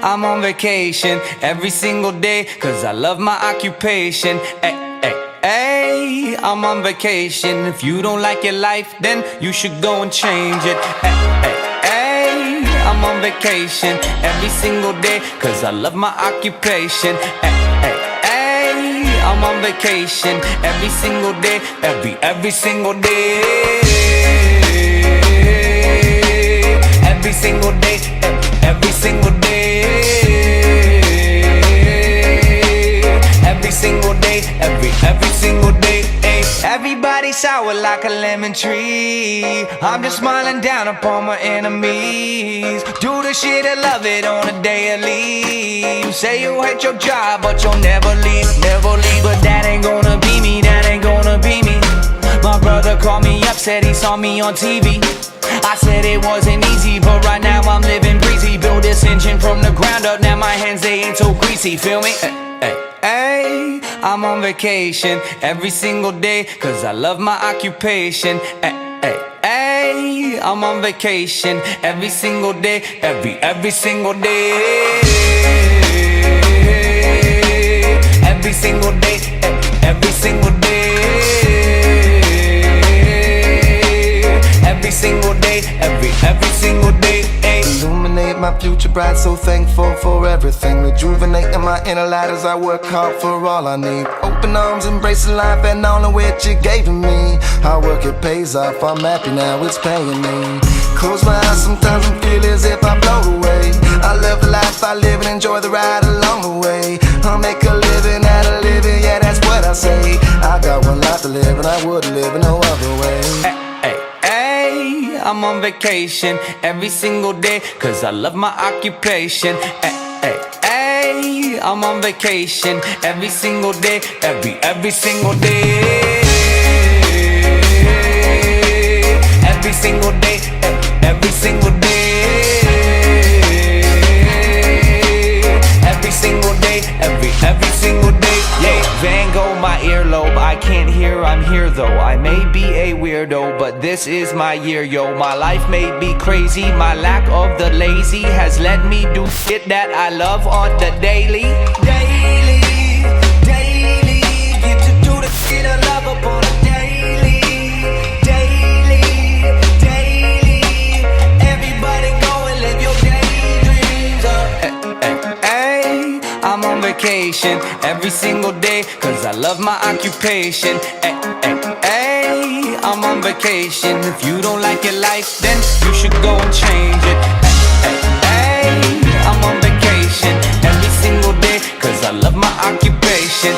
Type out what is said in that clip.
I'm on vacation every single day, cause I love my occupation. Hey, I'm on vacation. If you don't like your life, then you should go and change it. Hey, I'm on vacation every single day, cause I love my occupation. Hey, I'm on vacation every single day, every single day. Every single day, every single day. Every single day, every single day. Everybody sour like a lemon tree. I'm just smiling down upon my enemies. Do the shit and love it on a daily. You say you hate your job, but you'll never leave, never leave. But that ain't gonna be me, that ain't gonna be me. My brother called me up, said he saw me on TV. I said it wasn't easy, but right now I'm living breezy. Build this engine from the ground up, now my hands, they ain't so greasy, feel me? Hey, I'm on vacation every single day, cause I love my occupation. Hey, I'm on vacation every single day, every single day. Every single day, every single day. Every single day, every single day. Illuminate my future bright, so thankful for everything. Rejuvenating my inner light as I work hard for all I need. Open arms, embracing life and all of which you gave to me. Hard work, it pays off, I'm happy now, it's paying me. Close my eyes, sometimes I feel as if I float away. I love the life I live and enjoy the ride along the way. I'll make a living out of living, yeah, that's what I say. I got one life to live and I wouldn't live in no other way. Hey, I'm on vacation every single day, cause I love my occupation. Hey, I'm on vacation every single day, every single day. Every single day, every single day. Every single day, every single day. Yeah, Van Gogh, my earlobe, I can't hear, I'm here though. I may be a weirdo, but this is my year, yo. My life may be crazy, my lack of the lazy has let me do shit that I love on the daily. Daily, daily, get to do the shit I love upon a daily. Daily, daily, everybody go and live your daydreams up. Hey, I'm on vacation every single day, cause I love my occupation. Hey, I'm on vacation. If you don't like your life, then you should go and change it. Hey, I'm on vacation every single day, cause I love my occupation.